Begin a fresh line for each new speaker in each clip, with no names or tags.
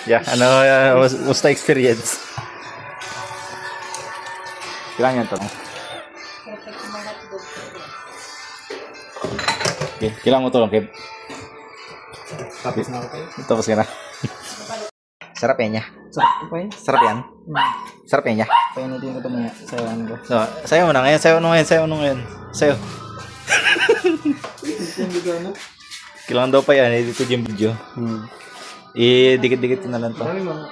Yeah, musta experience? Kailangan yan to. Okay, kailangan mo tulong, Kev.
Tapos na ako tayo.
Tapos ka na. Sarap yan niya.
Sarap pa yun.
Sarap yan. Sarap yan niya.
Painitin ko ito muna. Sayawan ko.
So, sayo mo na ngayon. Sayo mo ngayon. Sayo. Kailangan daw pa yan. Edit yung video. I-dikit-dikit na lang to.
Dami mga.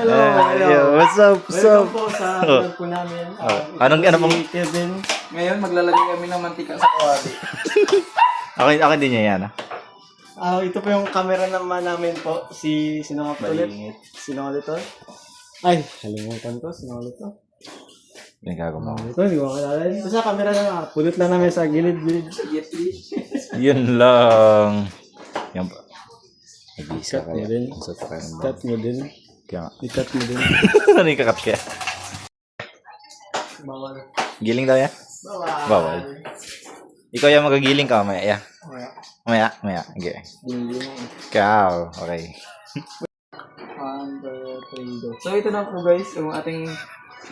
Hello. What's up?
Welcome po sa vlog po namin.
Ano pong...
Kevin. Ngayon maglalagay kami ng mantika sa kawali.
Ako din niya yan.
Ito po yung camera naman namin po. Sino nga po ulit? Sino nga dito? Ay, kalimutan ko. Sino nga dito?
Yung gagawin mo.
Ito, hindi ko makalala. Ito sa camera na pulot lang namin sa gilid-gilid.
Yun lang. Yan pa. Nag-iisa
Cut mo
kaya.
din.
Sa pa kayo
Cut mo din.
Kaya nga.
I-cut mo din.
Ano yung kakat kaya?
Bawal.
Giling daw yan? Bawal. Ikaw yung magagiling ka, mamaya. Mamaya. Okay.
Dili.
Ikaw. Okay.
1, 2, 3, go. So ito na po guys, yung ating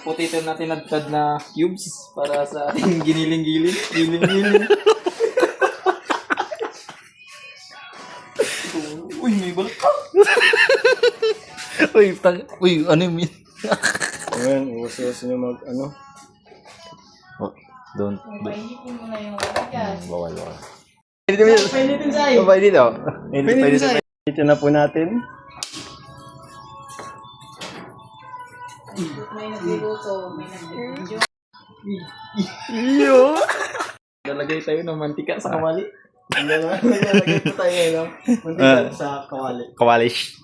potato na tinadtad na cubes para sa ating giniling-giling. Giling-giling. Uy, may balat ka.
Uy, ano yung min?
Ayan, uso-uso nyo ano.
Oh, don't.
Painitin mo na yung gas.
Bawal.
Painitin sa'yo.
Pwede dito.
Painitin sa'yo. Ito na po natin.
May nagluluto, may nagluluto.
Iyo!
Lalagay tayo ng mantika sa kawali. Lalagay po tayo ng mantika sa kawali.
Kawalish.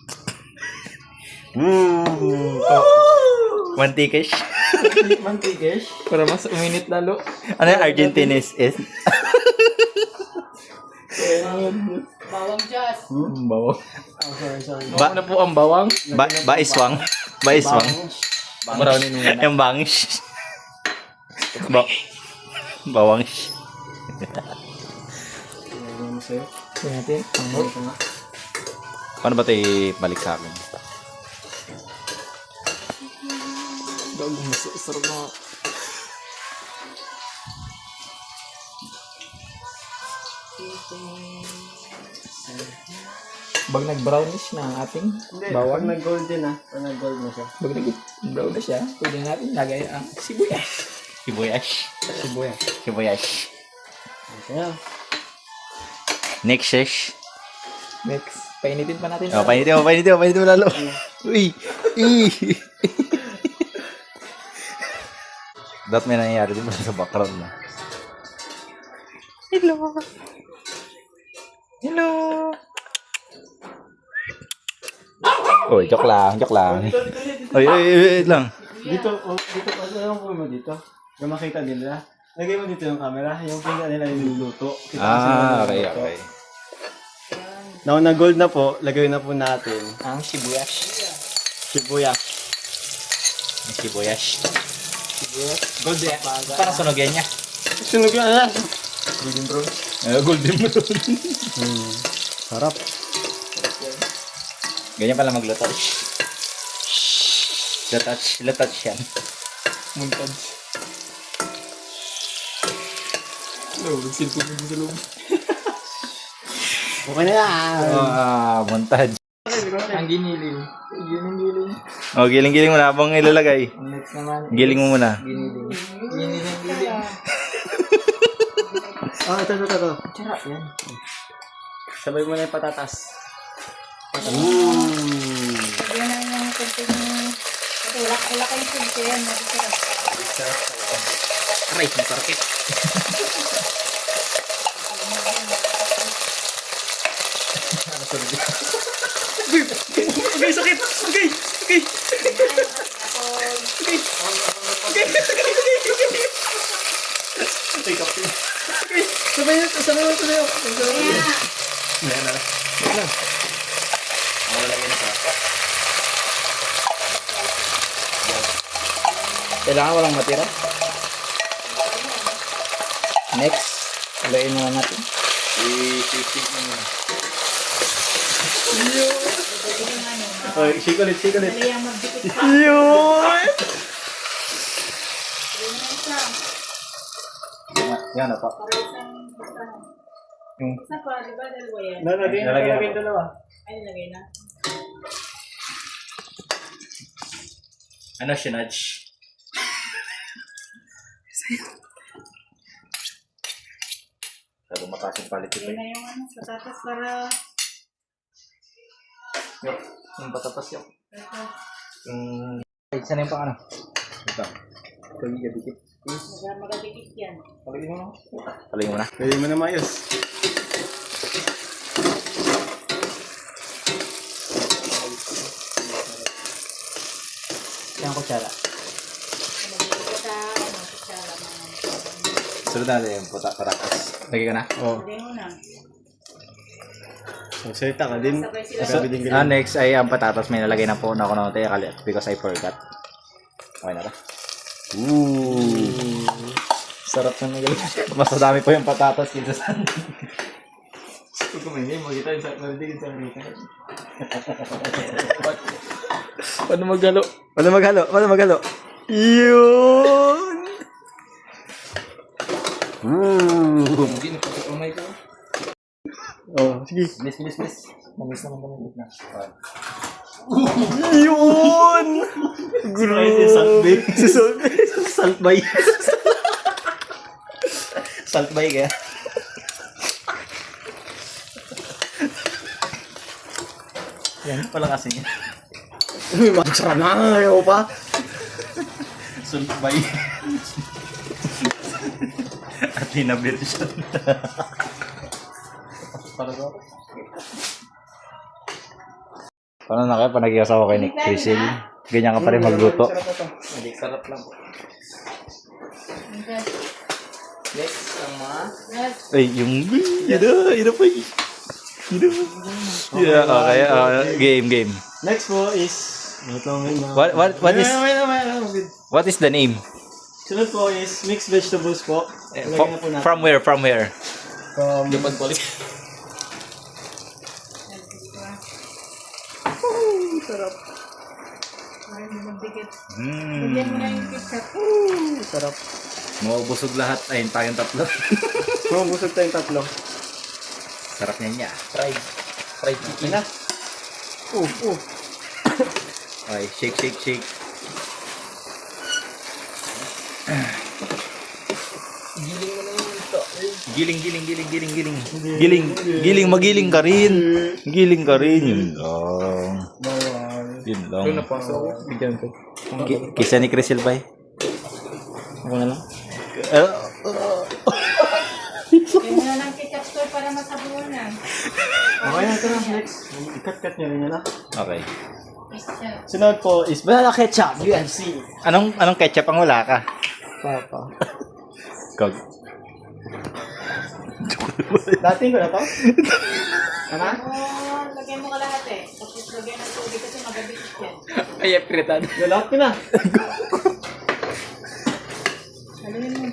Mantikish.
Mantikesh. Para mas uminit lalo.
Ano yung Argentines is?
Bawang jas.
Bawang.
Sorry.
Ba-
na po ang bawang.
Baiswang.
Brownie nung
Yung bangish. Bawangish.
Ano sa'yo? Ito natin. Ito nga.
Paano ba ito ibalik sa akin?
Bago masarap na. Pag nag-brownish na ang ating bawang. Pag nag-golden na. Pag nag-gold na siya. Pag nag-brown na siya, pwede natin lagay ang sibuyas.
Sibuyash.
Sibuyas. Okay.
Next sesh.
Next. Painitin pa natin.
Painitin mo lalo. Uy. Dapat may nangyayari din sa background na. Hello. Oy, joke lang. Oy, wait lang.
Dito kasi yung mo dito. Yung makita nila. Lagay mo dito yung camera. Yung pinga nila yung luluto.
Okay.
Now na gold na po, lagay na po natin
Ang sibuyas.
sibuyas.
Gold yan. Para sunog yan niya.
Sunog yan na.
Golden brown. Golden brown.
Sarap.
Ganyan pala magluto. Latouch yan.
Montage. No, nagsilpog mo sa loob. Okay na yan.
Montage.
Ang giniling. Giniling.
Oh, giling mo na habang ilalagay.
Ang next naman.
Giling mo muna.
Giniling. Ito. Sarap yan. Sabay mo na yung patatas.
Yan ang yung kunting... Ulak yung kunti yan.
Aray, masarkit.
Okay, sakit! Okay! Sabay na. Kailangan walang matira. Next, haluin muna natin.
I-sisig mo muna.
Dali yung ano.
Shake ulit.
Dali yung magdikit pa.
Yun!
Dali na isa.
Yan na po.
Para isang isa pa, di ba? Dalawa yan.
Nalagay dalawa.
Ay, nilagay na.
Ano, sinudge? Sabi mataas yung palit ito.
Yan na yung ano, patatas para...
Yung patatas yun.
Ay, sana yung pang ano? Ito.
Dikit.
Magadikit yan.
Palagay mo na.
Palagay mo na.
Pwede mo na mayos.
Yan kutsara.
Magadikit sa ano, kutsara.
Sunod natin yung patatas. Lagay ka na?
Oo.
Dali mo na.
Magsalita ka din.
Sabay sila.
Next ay ang patatas. May nalagay na po na ako na because I forgot. Okay na ba? Ooh.
Sarap na magaling.
Mas madami po yung patatas dito sa...
Pag kumain, magkita yung sarap na rin sa mga. Paano maghalo?
Paano maghalo? Yun! Ooh.
Hindi, napapamay ko. Sige.
Bilis.
Mamis naman kami na.
Yun!
Si Saltbay.
Saltbay. Saltbay kaya. Yan, palang kasi niya.
Sarap na, ayaw pa.
Saltbay. At hinabit siya. Paano na kayo? Panagiyasawa kay Nick Cecil. Ganyan ka pa rin magluto.
Hindi, sarap lang. Next, ang mga...
Ay, yung... Yun pa yun. Yeah, okay. Game.
Next po is...
What is the name?
Sunod po is mixed vegetables po. Lagyan na po natin.
From where?
From
Japan Poly.
sarap.
Para magdikit.
Mm.
Bigyan mo na yung ketchup.
Sarap.
Mabusog lahat. Ayun, tayong tatlo.
Busog tayong tatlo.
Sarap niya.
Fried chicken na.
Okay, shake.
Giling mo na yung ito.
Giling, magiling ka rin. Giling ka rin. Yun lang.
Doon na po. So, bigyan ko.
Kisa ni Cecil ba?
Ako na lang.
Bigyan mo na ng ketchup store para masabuhan na.
Okay na, ito na. Next. I-cut nyo rin na.
Okay.
Ketchup.
Sunod po is banana ketchup. UFC.
Anong ketchup ang wala ka?
Papa.
Kag.
Dating ko na to? Ano?
Lagyan mo ka lahat eh. Tapos lagyan ng tubig kasi magadikit yan.
Ay, apritan. Lahat ko na.
Haluin mo.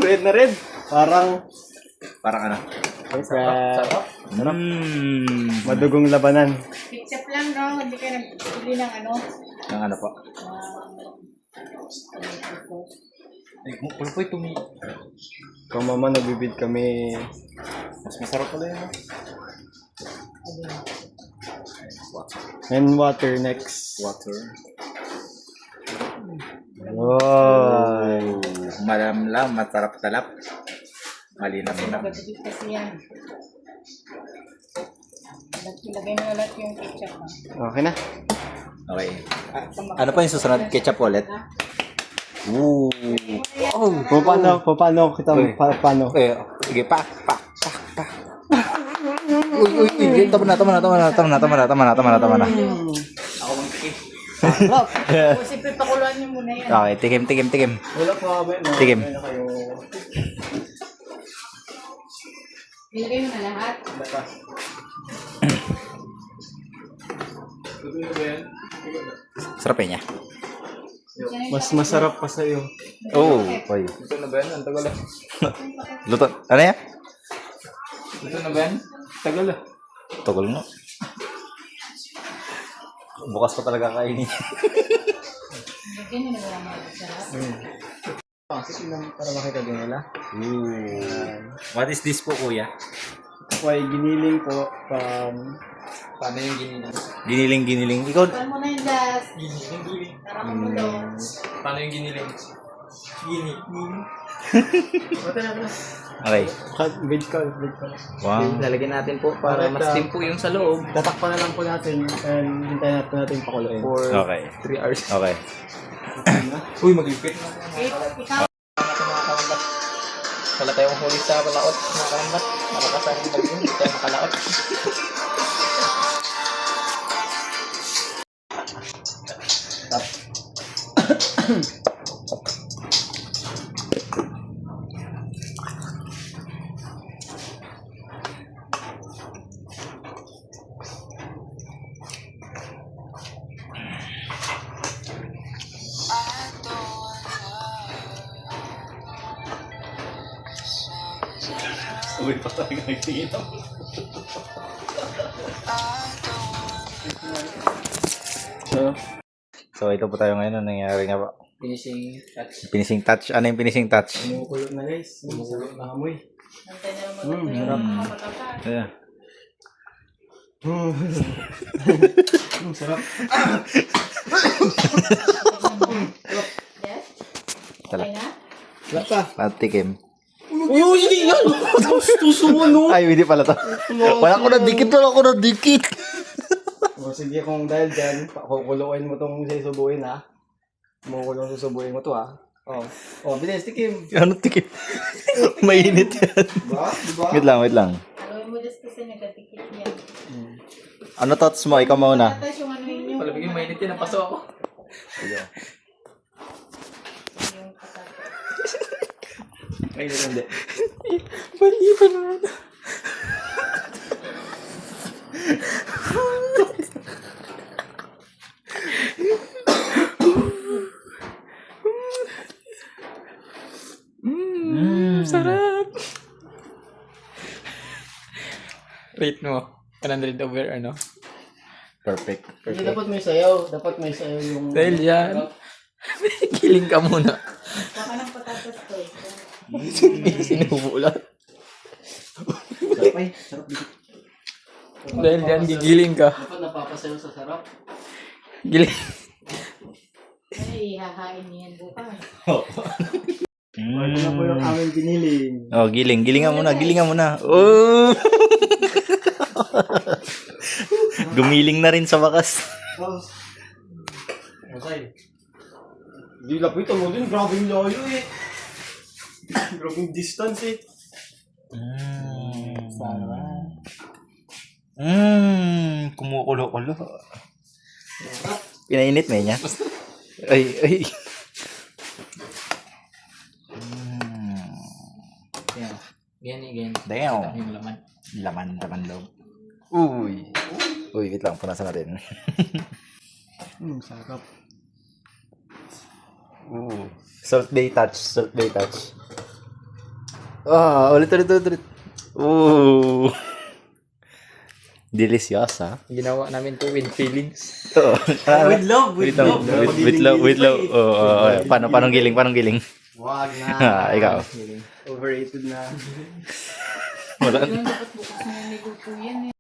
Red na red. Parang
Parang ano?
sarap.
Madugong labanan.
Ketchup lang, no? Hindi ka nagpili ng ano.
Ang ano po? Ay, pulpoy tumi.
Kung mama, nagbibid kami.
Mas masarap pala yun.
And water next.
Water.
Wow.
Malamlam, masarap-talap. Malinam na.
Magadikit kasi yan. Lagay mo na lahat yung ketchup.
Okay na.
Okay. Ano pa yung susunod? Ketchup ulit? Ooh.
Paano kita paano?
Okay, sige, pa. Uy, tama na. Ako magtikim.
O, siyempre pakuluan niyo muna yan.
Okay, tikim.
Wala pa kami.
Tikim.
Wala kayo.
Nilagay mo na lahat.
Sarap niya.
Mas masarap pa sa'yo.
Oh, boy.
Ito na ba yan? Ang tagal.
Luto. Ano yan?
Ito na ba yan? Tagal ah.
Tagal mo. Bukas pa talaga kainin.
Lagyan nyo na ba ang mga sarap?
Sige lang para makita din nila.
What is this po, kuya?
Ito po ay giniling po from... Paano yung giniling?
Giniling. Ikaw,
Saan mo na yung last?
Giniling.
Tara ka mo daw.
Paano yung giniling? Giniling. Bata na pala.
okay.
Veg ka.
Wow.
Lalagyan natin po para mas steam po yung sa loob.
Tatakpan na lang po natin and hintayin natin pakuluin.
For
Okay.
3 hours.
Okay.
Uy, maglipit na.
Ikaw.
Wala tayong huli sa balaot, mga kalambat. Malakasan yung bagyo, hindi tayo makalaot.
Uy, pa talaga nagtingin ako. So, ito po tayo ngayon. Ano nangyari nga ba?
Finishing touch.
Finishing touch. Ano yung finishing touch?
Kumukulot na guys.
Kumukulot
na amoy.
Antay na lang magatuloy ng mga matata.
Yeah.
Sarap.
Yes?
Tala.
Okay na?
Wala pa.
Patikim.
Uy, hindi yan! Tuso mo, no?
Ay, hindi pala to. Wala ko na dikit.
O sige, kung dahil dyan, kukuluin mo itong susubuin, ha? Kumukulong susubuin mo to, ha? O, bilis, tikim.
Ano tikim? Mainit yan.
Diba? Diba?
Wait lang.
Alam mo just kasi nagkatikit yan.
Ano thoughts mo? Ikaw muna.
Tapos yung ano yun yung...
Palabigin mainit yan, napaso ako.
Yung patata.
Ay, hindi.
Maliban mo na.
Sarap! Rate mo. 100 over ano?
Perfect.
Hindi, dapat may sayaw. Dapat may sayaw yung...
Dahil yan. Kiling ka muna.
Baka ng patatas to.
Sinubo lang.
Sarap ay. Sarap dito.
Dahil yan, gigiling ka.
Dapat napapasayaw sa sarap.
Giling.
Ay, ihahain niyan bukas.
Ito na po yung aming biniling.
Oh, gilingan muna. Oh! Gumiling na rin sa wakas.
Masay. Hindi lapitan mo din. Grabe yung layo eh. Grabe yung distance eh.
Kumukulo-kulo. Pinainit mo niya. Ay.
Yan.
Damn.
Yung laman.
Laman loob. Uy, wait lang. Punasan natin.
Sarap.
Salt Bay touch. Ulit. Deliciosa.
Ginawa namin to with feelings.
With love.
With love. Paano giling?
Wag na.
Ikaw.
Overrated na.
Wala.
Dapat bukas na yung negoto yan eh.